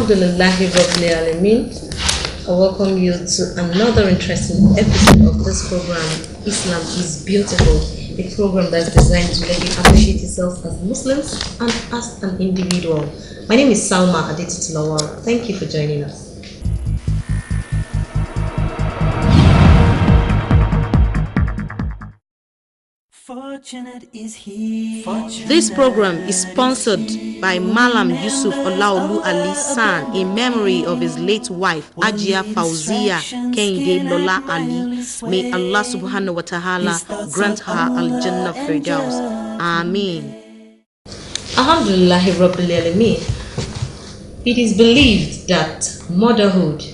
Alhamdulillahi Rabbil Alameen. I welcome you to another interesting episode of this program, Islam is Beautiful, a program that's designed to let you appreciate yourself as Muslims and as an individual. My name is Salma Adetitulawal. Thank you for joining us. Fortunate is he. This program is sponsored by Malam Yusuf Olaolu Ali San in memory of his late wife Ajia Fauzia Kehinde Lola Ali. May Allah subhanahu wa ta'ala grant her Al-Jannah Firdaus. Ameen. Alhamdulillahi Rabbil Alameen. It is believed that motherhood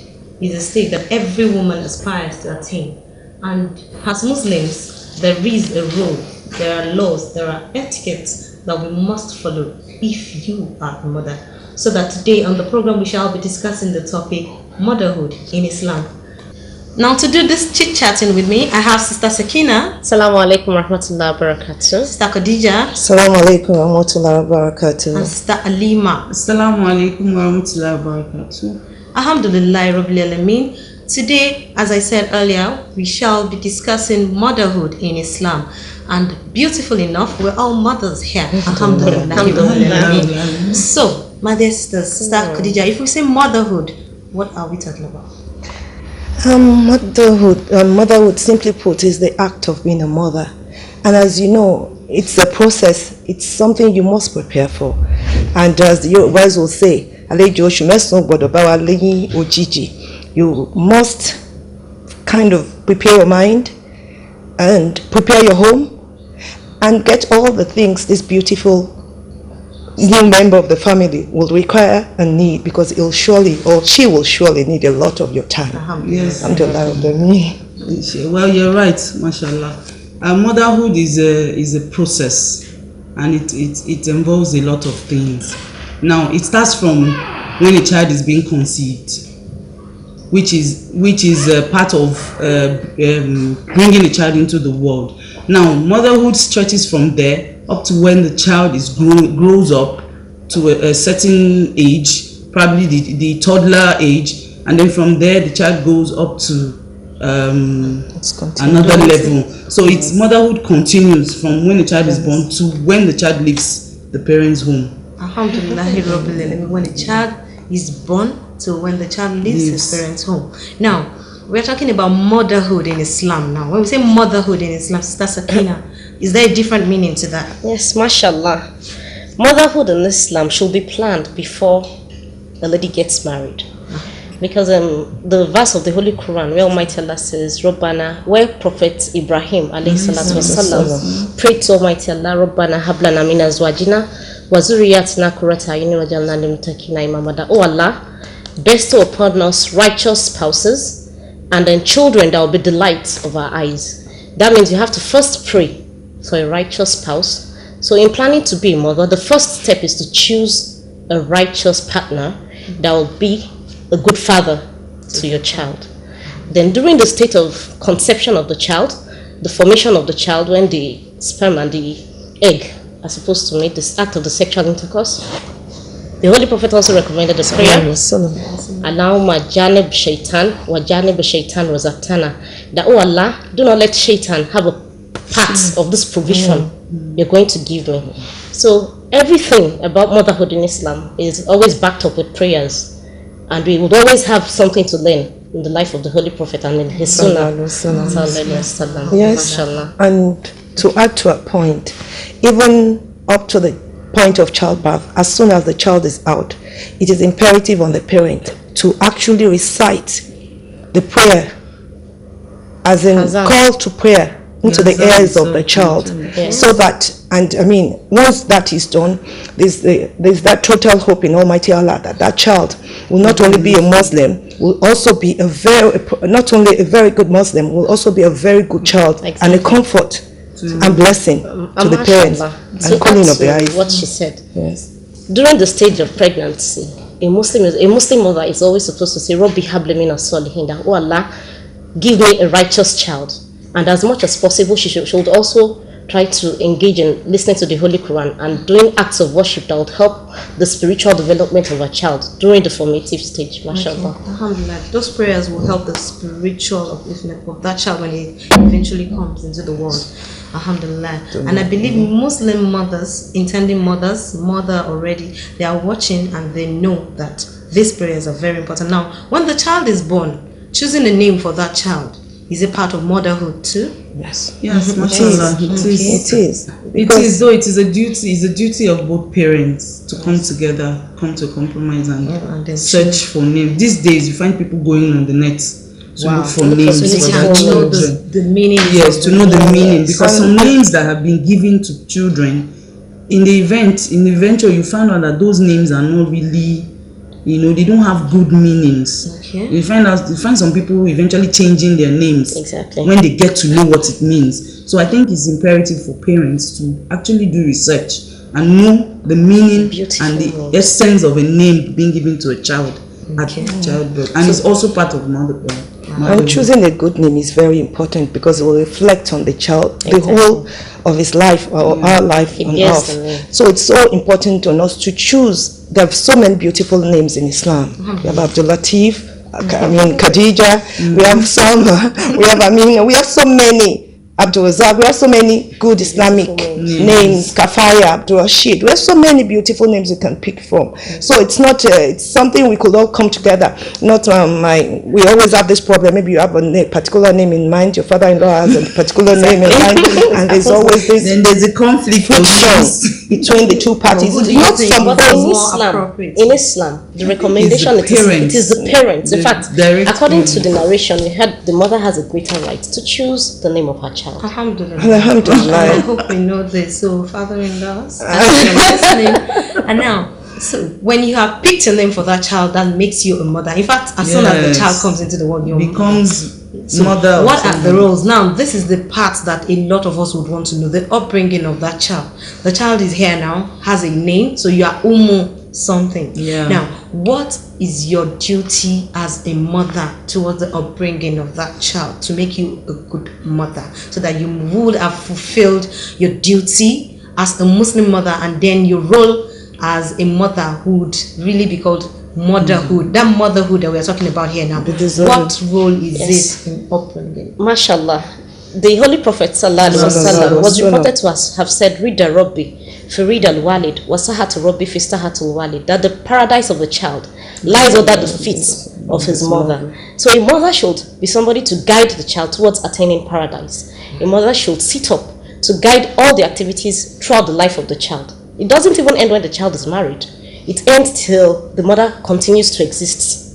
is a state that every woman aspires to attain, and as Muslims there is a rule, there are laws, there are etiquettes that we must follow if you are a mother. So that today on the program we shall be discussing the topic motherhood in Islam. Now to do this chit-chatting with me, I have Sister Sakina. Assalamu alaikum warahmatullahi wabarakatuh. Sister Khadija. Assalamu alaikum warahmatullahi wabarakatuh. And Sister Alima. Assalamu alaikum warahmatullahi wabarakatuh. Alhamdulillah Rabbil Alameen. Today, as I said earlier, we shall be discussing motherhood in Islam. And beautiful enough, we're all mothers here. Alhamdulillah. So, my dear sisters, Sister Khadija, if we say motherhood, what are we talking about? Motherhood, simply put, is the act of being a mother. And as you know, it's a process. It's something you must prepare for. And as the Yorubas will say, you must kind of prepare your mind and prepare your home and get all the things this beautiful new member of the family will require and need, because she will surely need a lot of your time. Yes. Well, you're right, mashallah. Motherhood is a process, and it involves a lot of things. Now, it starts from when a child is being conceived, which is part of bringing a child into the world. Now, motherhood stretches from there up to when the child grows up to a certain age, probably the toddler age, and then from there the child goes up to another level. So its motherhood continues from when the child is born to when the child leaves the parents' home. Alhamdulillah, when a child is born to when the child leaves his parents' home. Now, we're talking about motherhood in Islam now. When we say motherhood in Islam, Sister Sakina, is there a different meaning to that? Yes, mashallah. Motherhood in Islam should be planned before the lady gets married. Because the verse of the Holy Quran where Almighty Allah says, Rabbana, where Prophet Ibrahim alayhi salatu wasalam prayed to Almighty Allah, Rabbana hablana min azwajina wa zurriyatina qurrata a'yunin waj'alna lil muttaqina imama. Oh Allah, bestow upon us righteous spouses and then children that will be the light of our eyes. That means you have to first pray for a righteous spouse. So in planning to be a mother, the first step is to choose a righteous partner that will be a good father to your child. Then during the state of conception of the child, the formation of the child, when the sperm and the egg are supposed to make this act of the sexual intercourse, the Holy Prophet also recommended the prayer, Allahumma janib shaitan wa janib shaitan razaqtana, that, oh Allah, do not let shaitan have a part of this provision you're going to give me. So everything about motherhood in Islam is always backed up with prayers, and we would always have something to learn in the life of the Holy Prophet and in his sunnah. Yes, and to add to a point, even up to the point of childbirth, as soon as the child is out, it is imperative on the parent to actually recite the prayer, as in call to prayer into the ears of the child, so that, and I mean, once that is done, there's that total hope in Almighty Allah that that child will not only be a Muslim, will also be not only a very good Muslim, will also be a very good child, and a comfort and blessing to the parents and cooling of the eyes. What she said. Yes. During the stage of pregnancy, a Muslim mother is always supposed to say, Rabbi habli mina salihin, that, oh Allah, give me a righteous child. And as much as possible, she should also try to engage in listening to the Holy Quran and doing acts of worship that would help the spiritual development of a child during the formative stage. MashaAllah. Alhamdulillah. Those prayers will help the spiritual upliftment of that child when it eventually comes into the world. Alhamdulillah. And I believe Muslim mothers, intending mothers, mother already, they are watching and they know that these prayers are very important. Now, when the child is born, choosing a name for that child, is it part of motherhood too? Yes, mashallah, it is. It is, though it is a duty. It's a duty of both parents to come together, come to a compromise, and search for names. These days, you find people going on the net to look for names for their children. The meaning. Yes, to know the meaning, because some names that have been given to children, in the eventual, you find out that those names are not really, they don't have good meanings. Okay. You find some people eventually changing their names when they get to know what it means. So I think it's imperative for parents to actually do research and know the meaning and the essence of a name being given to a child at childbirth. And it's also part of motherhood. And choosing a good name is very important because it will reflect on the child, the whole of his life or our life on earth. So it's so important on us to choose. There are so many beautiful names in Islam. We have Abdul Latif, Khadija, we have Salma, we have Amina, we have so many. Abdul Razak, we have so many good Islamic names, Kafaya, Abdul Rashid. We have so many beautiful names you can pick from. So it's not, it's something we could all come together. Not we always have this problem. Maybe you have a particular name in mind, your father-in-law has a particular name in mind, and there's always this. Then there's a conflict between the two parties. In Islam, the recommendation it is the parents. In fact, according to the narration, we had the mother has a greater right to choose the name of her child. Alhamdulillah. Alhamdulillah. I hope we know this. So, father-in-laws, as you're listening, and now, so when you have picked a name for that child, that makes you a mother. In fact, as soon as the child comes into the world, you becomes mother. What are the roles? Now, this is the part that a lot of us would want to know: the upbringing of that child. The child is here now, has a name, so you are something. Now, what is your duty as a mother towards the upbringing of that child to make you a good mother, so that you would have fulfilled your duty as a Muslim mother, and then your role as a mother who would really be called motherhood, that motherhood that we are talking about here now? What role is it in upbringing? MashaAllah. The Holy Prophet ﷺ was reported to have said, Rida Rabbi, Farid al-Walid, Wasahatu Rabbi, Fistahatul Walid, that the paradise of the child lies under the feet of his mother. So a mother should be somebody to guide the child towards attaining paradise. A mother should sit up to guide all the activities throughout the life of the child. It doesn't even end when the child is married. It ends till the mother continues to exist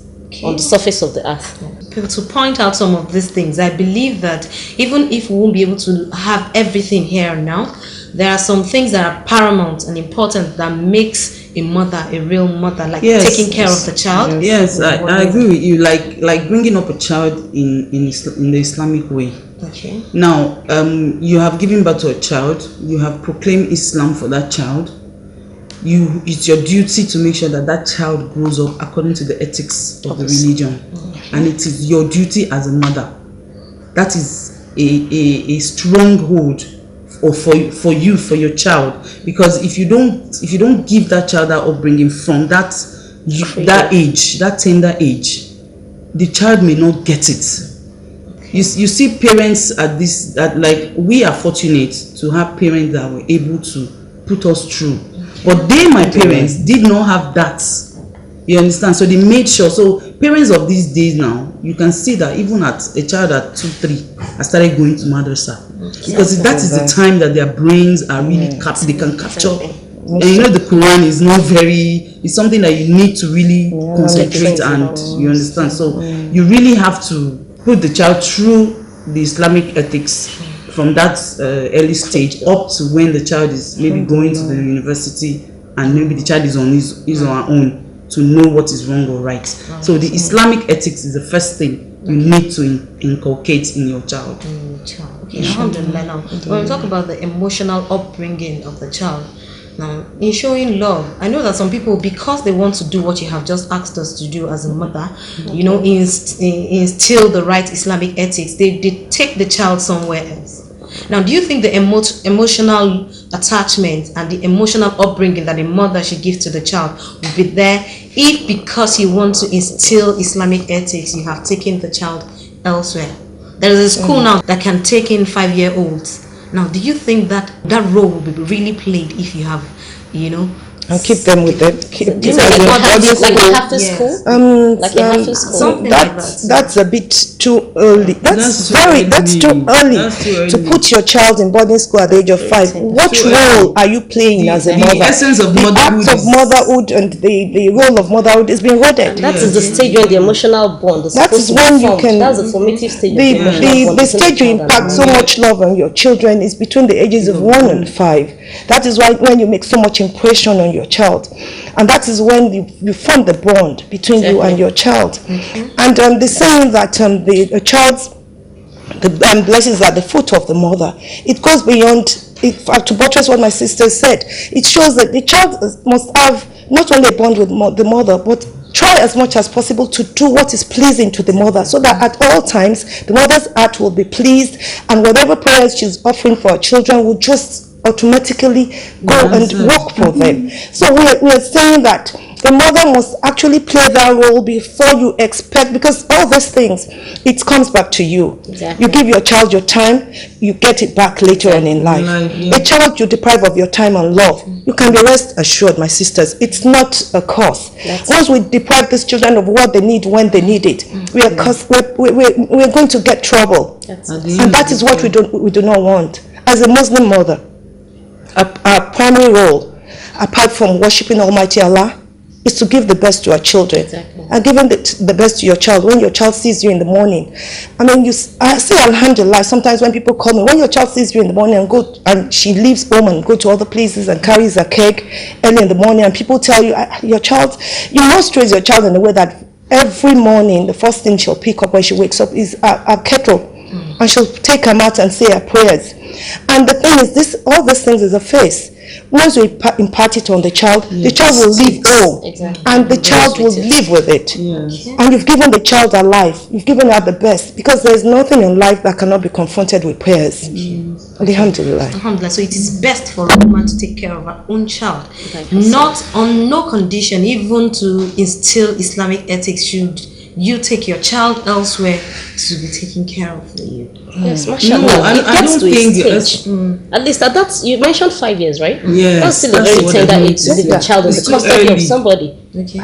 on the surface of the earth. To point out some of these things, I believe that even if we won't be able to have everything here and now, there are some things that are paramount and important that makes a mother a real mother, like taking care of the child. Yes, I agree with you. Like bringing up a child in the Islamic way. Okay. Now, you have given birth to a child. You have proclaimed Islam for that child. It's your duty to make sure that that child grows up according to the ethics of the religion, and it is your duty as a mother. That is a stronghold for you, for your child, because if you don't give that child that upbringing from that age, that tender age, the child may not get it. You see parents like we are fortunate to have parents that were able to put us through. But my parents, did not have that. You understand? So they made sure. So parents of these days now, you can see that even at a child at 2-3, I started going to madrasa. Because that is the time that their brains are really they can capture. And the Quran is not it's something that you need to really concentrate and you understand. So you really have to put the child through the Islamic ethics from that early stage up to when the child is maybe going to the university, and maybe the child is on his or her own to know what is wrong or right. So the Islamic ethics is the first thing you need to inculcate in your child. Okay, alhamdulillah. Now, when we talk about the emotional upbringing of the child, now in showing love, I know that some people, because they want to do what you have just asked us to do as a mother, instill the right Islamic ethics, they take the child somewhere else. Now, do you think the emotional attachment and the emotional upbringing that a mother should give to the child will be there if, because you want to instill Islamic ethics, you have taken the child elsewhere? There is a school now that can take in 5-year-olds. Now, do you think that that role will be really played if you have, and keep them with them. Do you mean like a half school? Like a half school? Something like that. That's a bit too early. That's too early to put your child in boarding school at the age of 5. What role are you playing as a mother? The essence of the act of motherhood and the role of motherhood is being eroded. That is the stage when the emotional bond is that is when you can. That's the formative stage. The stage you impact so much love on your children is between the ages of 1 and 5. That is why when you make so much impression on your child, and that is when you form the bond between you and your child. And the saying that the child's blessings are the foot of the mother, it goes beyond. To buttress what my sister said, it shows that the child must have not only a bond with the mother, but try as much as possible to do what is pleasing to the mother, so that at all times the mother's heart will be pleased, and whatever prayers she's offering for her children will just automatically go and work for them. So we are saying that the mother must actually play that role before you expect, because all these things, it comes back to you. Exactly. You give your child your time, you get it back later on in life. A child you deprive of your time and love, you can be rest assured, my sisters, it's not a cause. Once we deprive these children of what they need when they need it, we're going to get trouble. And that is what we do not want. As a Muslim mother, our primary role, apart from worshipping Almighty Allah, is to give the best to our children. Exactly. And giving the best to your child, when your child sees you in the morning. I say alhamdulillah, sometimes when people call me, when your child sees you in the morning and she leaves home and go to other places and carries a cake early in the morning, and people tell you, your child, you must raise your child in a way that every morning, the first thing she'll pick up when she wakes up is a kettle. And she'll take her mat and say her prayers. And the thing is, all these things is a face. Once you impart it on the child, the child will leave home. Exactly. And the child will live with it. And you've given the child a life. You've given her the best. Because there's nothing in life that cannot be confronted with prayers. Alhamdulillah. Alhamdulillah. So it is best for a woman to take care of her own child. Not on no condition, even to instill Islamic ethics, should you take your child elsewhere to be taken care of for you. Yes, mashallah. No, I don't think at least that's you mentioned 5 years, right? Yes, that's still a very tender age to leave the child in the custody of somebody. Okay.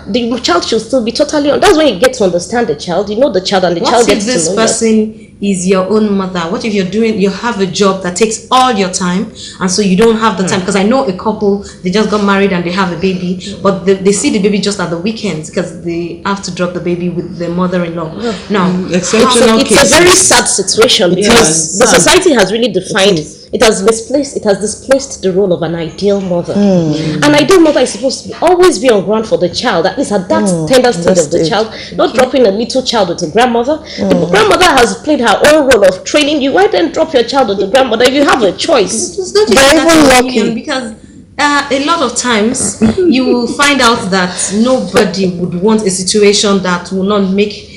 The child should still be totally on. That's when you get to understand the child. You know the child, and the child gets to know. What if this person is your own mother? What if you have a job that takes all your time, and so you don't have the time? Because I know a couple, they just got married and they have a baby, but they see the baby just at the weekends because they have to drop the baby with their mother-in-law. Now, it's a very sad situation, because the society has really defined. It has displaced the role of an ideal mother. An ideal mother is supposed to always be on ground for the child, at least at that tender stage of the child, not dropping a little child with a grandmother. The grandmother has played her own role of training you. Why then drop your child with the grandmother if you have a choice? They're even lucky, because a lot of times you will find out that nobody would want a situation that will not make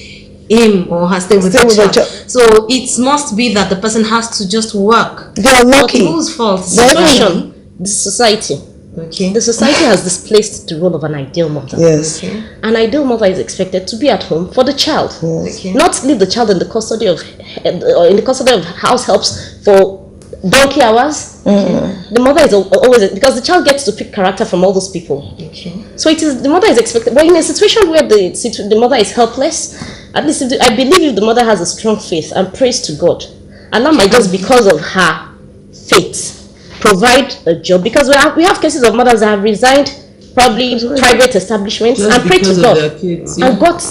him or her stay with the child. So it must be that the person has to just work. They are lucky. But whose fault? The society. Okay. The society has displaced the role of an ideal mother. Yes. Okay. An ideal mother is expected to be at home for the child, not leave the child in the custody of house helps for donkey hours. The mother is always, because the child gets to pick character from all those people. So the mother is expected. But in a situation where the mother is helpless, at least I believe if the mother has a strong faith and prays to God, Allah might just, because of her faith, provide a job, because we have cases of mothers that have resigned probably private establishments just and prayed to God kids, and got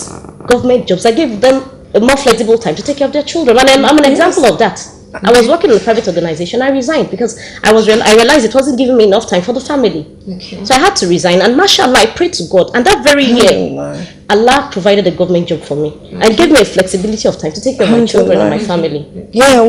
government jobs. I gave them a more flexible time to take care of their children, and I'm an example of that. I was working in a private organization. I resigned because I realized it wasn't giving me enough time for the family. So I had to resign, and mashallah, I prayed to God, and that very year Allah provided a government job for me and gave me a flexibility of time to take care of my children and my family. Yeah,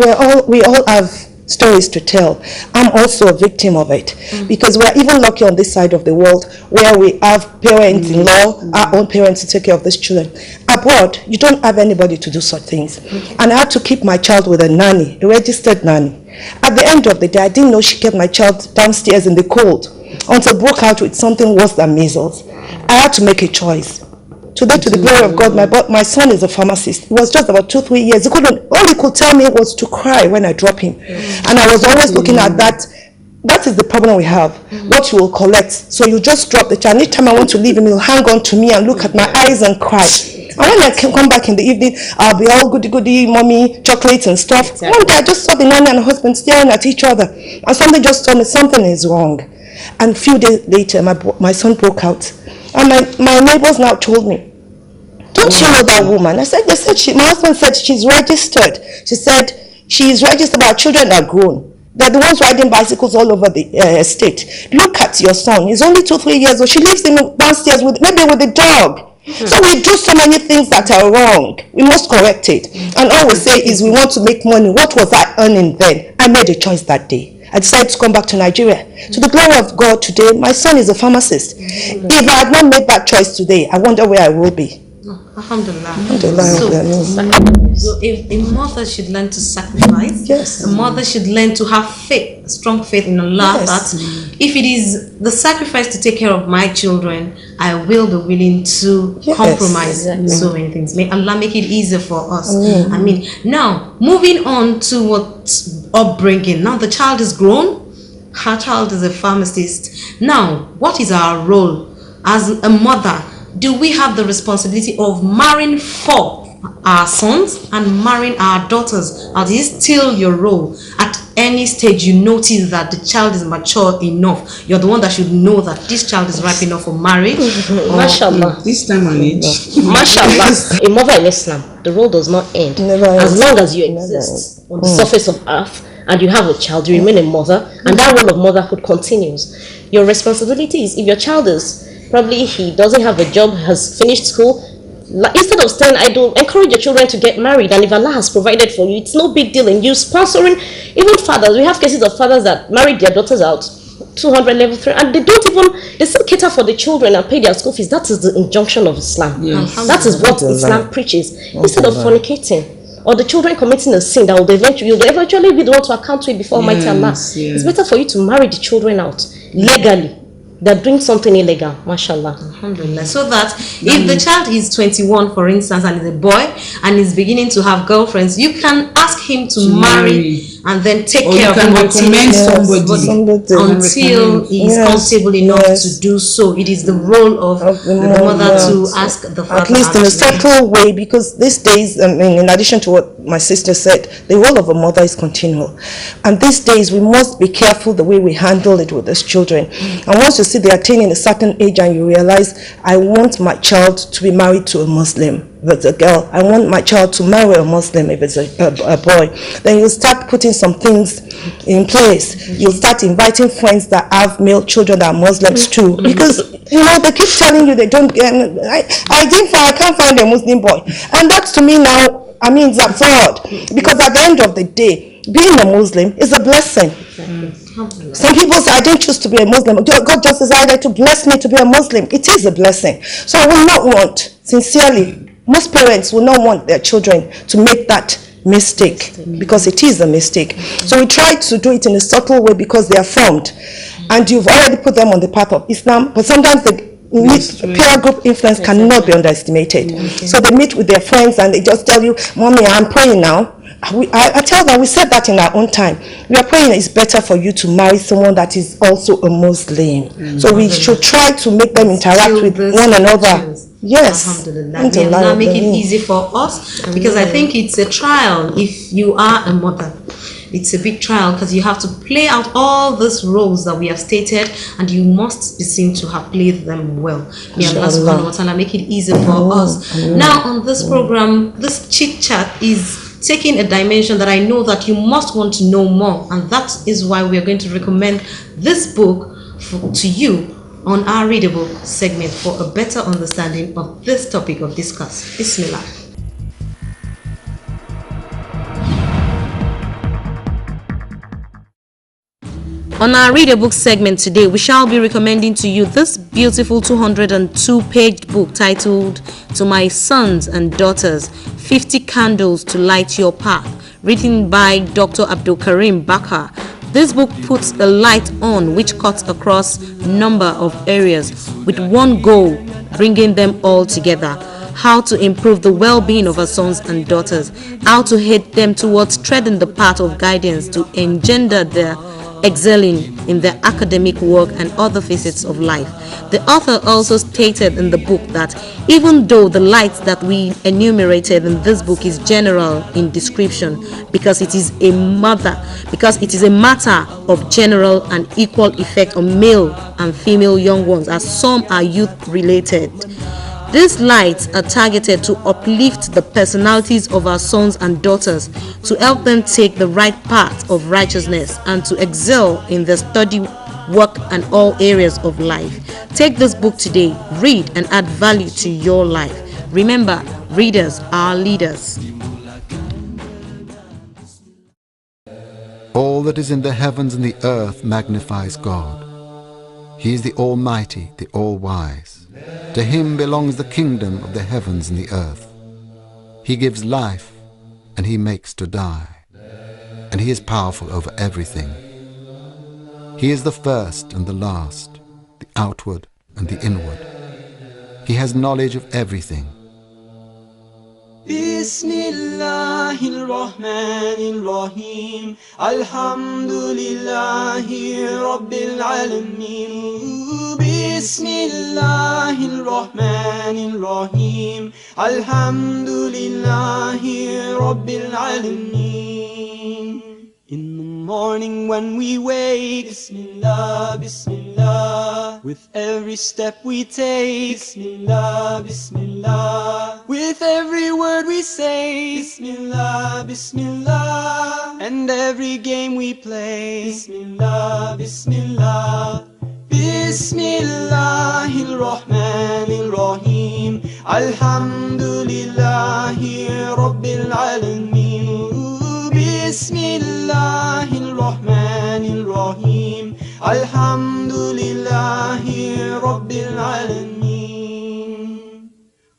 we all have stories to tell. I'm also a victim of it, because we're even lucky on this side of the world where we have parents-in-law, our own parents, to take care of these children. Abroad, you don't have anybody to do such things. And I had to keep my child with a nanny, a registered nanny. At the end of the day, I didn't know she kept my child downstairs in the cold until broke out with something worse than measles. I had to make a choice. Today, to the glory of God, my son is a pharmacist. He was just about 2-3 years. All he could tell me was to cry when I drop him. And I was always looking at that. That is the problem we have. What you will collect. So you just drop the child. Anytime I want to leave him, he'll hang on to me and look at my eyes and cry. And when I come back in the evening, I'll be all goody, mommy, chocolates and stuff. Exactly. One day I just saw the nanny and the husband staring at each other. And something just told me something is wrong. And a few days later, my son broke out. And my neighbors now told me, don't you know that woman? I said, my husband said she's registered. She said she's registered, our children are grown. They're the ones riding bicycles all over the estate. Look at your son. He's only 2-3 years old. She leaves him downstairs maybe with the dog. So we do so many things that are wrong. We must correct it. And all we say is we want to make money. What was I earning then? I made a choice that day. I decided to come back to Nigeria. To the glory of God today, my son is a pharmacist. If I had not made that choice today, I wonder where I will be. Alhamdulillah. So a mother should learn to sacrifice. Yes. A mother should learn to have faith, strong faith in Allah. Yes. That if it is the sacrifice to take care of my children, I will be willing to compromise so many things. May Allah make it easier for us. I mean, now moving on to what upbringing. Now the child is grown. Her child is a pharmacist. Now, what is our role as a mother? Do we have the responsibility of marrying for our sons and marrying our daughters? Or is it still your role? At any stage you notice that the child is mature enough, you're the one that should know that this child is ripe enough for marriage. Mashallah. This time and age. Mashallah. A mother in Islam, the role does not end. As long as you exist on the surface of earth and you have a child, you remain a mother, and that role of motherhood continues. Your responsibility is, if your child is probably he doesn't have a job, has finished school, instead of staying idle, encourage your children to get married. And if Allah has provided for you, it's no big deal in you sponsoring. Even fathers, we have cases of fathers that married their daughters out 200 level 3, and they still cater for the children and pay their school fees. That is the injunction of Islam. That is what Islam preaches. Instead of fornicating or the children committing a sin that will eventually be the one to account to it before Almighty Allah. It's better for you to marry the children out legally. They're doing something illegal, mashallah. Alhamdulillah. So that if the child is 21, for instance, and is a boy and is beginning to have girlfriends, you can ask him to marry and then take care of him until he is comfortable enough to do so. It is the role of the mother to ask the father. At least in a subtle way, because these days, I mean, in addition to what my sister said, the role of a mother is continual. And these days, we must be careful the way we handle it with these children. And once you see they are attaining a certain age and you realize, I want my child to be married to a Muslim. If it's a girl, I want my child to marry a Muslim. If it's a boy, then you start putting some things in place. You'll start inviting friends that have male children that are Muslims too, because they keep telling you they don't. I can't find a Muslim boy, and that's to me now. I mean, it's absurd, because at the end of the day, being a Muslim is a blessing. Some people say, I didn't choose to be a Muslim. God just decided to bless me to be a Muslim. It is a blessing. So I will not want, sincerely, most parents will not want their children to make that mistake, because it is a mistake. So we try to do it in a subtle way because they are formed. And you've already put them on the path of Islam, but sometimes the peer group influence cannot be underestimated. So they meet with their friends and they just tell you, Mommy, I'm praying now. I tell them, we said that in our own time. We are praying it's better for you to marry someone that is also a Muslim. So we should try to make them interact with one another. Yes. Alhamdulillah. Now make it easy for us, because I think it's a trial if you are a mother. It's a big trial because you have to play out all these roles that we have stated, and you must be seen to have played them well. May Allah subhanahu wa ta'ala make it easy for us. Now on this program, this chit chat is taking a dimension that I know that you must want to know more, and that is why we are going to recommend this book to you on our readable segment for a better understanding of this topic of discuss. Bismillah. On our read a book segment today, we shall be recommending to you this beautiful 202-page book titled To My Sons and Daughters, 50 Candles to Light Your Path, written by Dr. Abdul Karim Bakar. This book puts a light on which cuts across a number of areas with one goal, bringing them all together. How to improve the well-being of our sons and daughters, how to head them towards treading the path of guidance to engender their excelling in their academic work and other facets of life. The author also stated in the book that even though the light that we enumerated in this book is general in description, because it is a matter of general and equal effect on male and female young ones, as some are youth related. These lights are targeted to uplift the personalities of our sons and daughters, to help them take the right path of righteousness and to excel in their study, work and all areas of life. Take this book today, read and add value to your life. Remember, readers are leaders. All that is in the heavens and the earth magnifies God. He is the Almighty, the All-Wise. To him belongs the kingdom of the heavens and the earth. He gives life, and he makes to die, and he is powerful over everything. He is the first and the last, the outward and the inward. He has knowledge of everything. Bismillahirrahmanirrahim. Alhamdulillahi Rabbil Alameen. Bismillahirrahmanirrahim. Alhamdulillahi Rabbil Alameen. In the morning when we wake, Bismillah, Bismillah. With every step we take, Bismillah, Bismillah. With every word we say, Bismillah, Bismillah. And every game we play, Bismillah, Bismillah. Bismillahirrahmanirrahim. Alhamdulillahi Rabbil Alameen. Bismillahirrahmanirrahim. Alhamdulillahi Rabbil Alameen.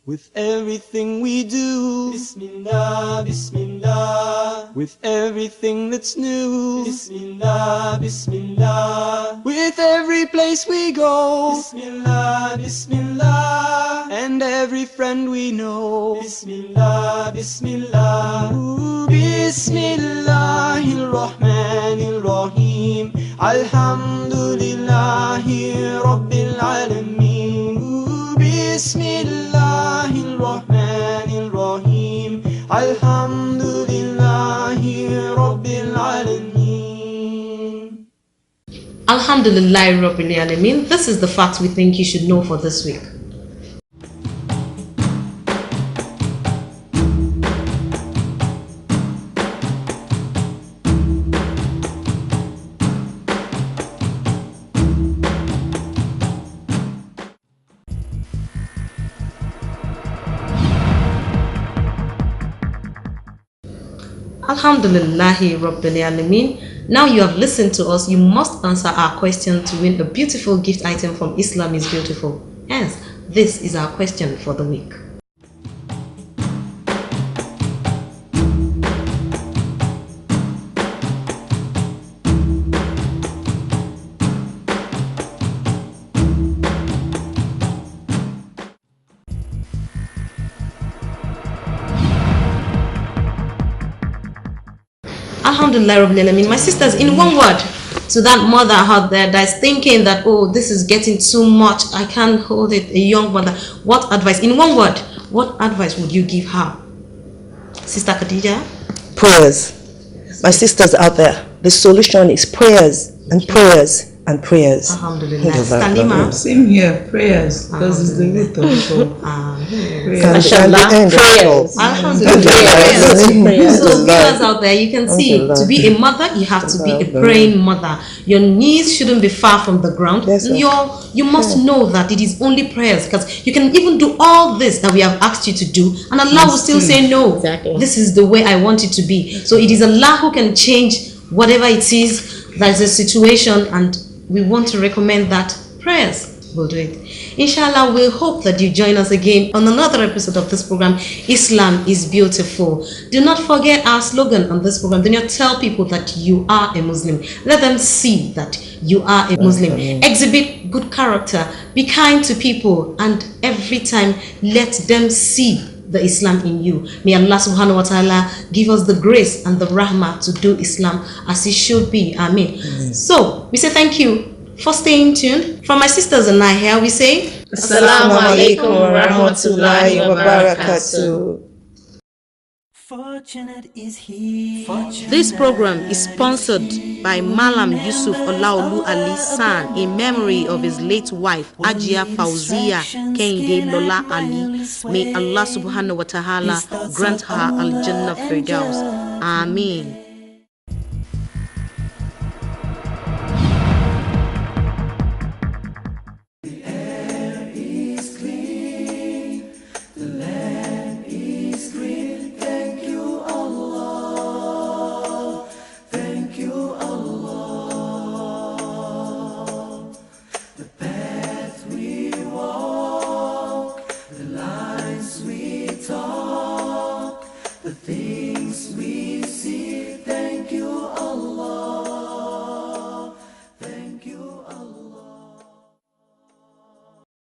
With everything we do, Bismillah, Bismillah. With everything that's new, Bismillah, Bismillah. With every place we go, Bismillah, Bismillah. And every friend we know, Bismillah, Bismillah. Bismillahirrahmanirrahim. Alhamdulillahi Rabbil Alameen. Bismillahirrahmanirrahim. Alhamdulillahi Rabbil Alameen. Alhamdulillah Rabbil Alameen. This is the fact we think you should know for this week. Alhamdulillahi Rabbil Alameen. Now you have listened to us, you must answer our question to win a beautiful gift item from Islam is Beautiful. Hence, this is our question for the week. Alhamdulillah Rabbil Alameen. My sisters, in one word, to that mother out there that's thinking that, oh, this is getting too much, I can't hold it, a young mother, what advice, in one word, what advice would you give her? Sister Khadija? Prayers. My sisters out there, the solution is prayers and prayers and prayers. Alhamdulillah. Sister Lima? Same here, prayers, because it's the root of it all. And the end of it all. Alhamdulillah. So viewers out there, you can see, to be a mother, you have to be a praying mother. Your knees shouldn't be far from the ground. Yes, you must know that it is only prayers, because you can even do all this that we have asked you to do, and Allah will still say no. Exactly. This is the way I want it to be. So it is Allah who can change whatever it is that is a situation, and we want to recommend that prayers. we'll do it. Inshallah, we hope that you join us again on another episode of this program, Islam is Beautiful. Do not forget our slogan on this program. Do not tell people that you are a Muslim. Let them see that you are a Muslim. Exhibit good character. Be kind to people. And every time, let them see the Islam in you. May Allah subhanahu wa ta'ala give us the grace and the rahmah to do Islam as it should be. Ameen. So, we say thank you for staying tuned. From my sisters and I here, we say Assalamu alaikum wa rahmatullahi wa barakatuh. Fortunate is he. This program is sponsored by Malam Yusuf Olaolu Ali San in memory of his late wife Ajia Fauzia Kehinde Lola Ali. May Allah subhanahu wa ta'ala grant her Al-Jannah Firdaus. Ameen. The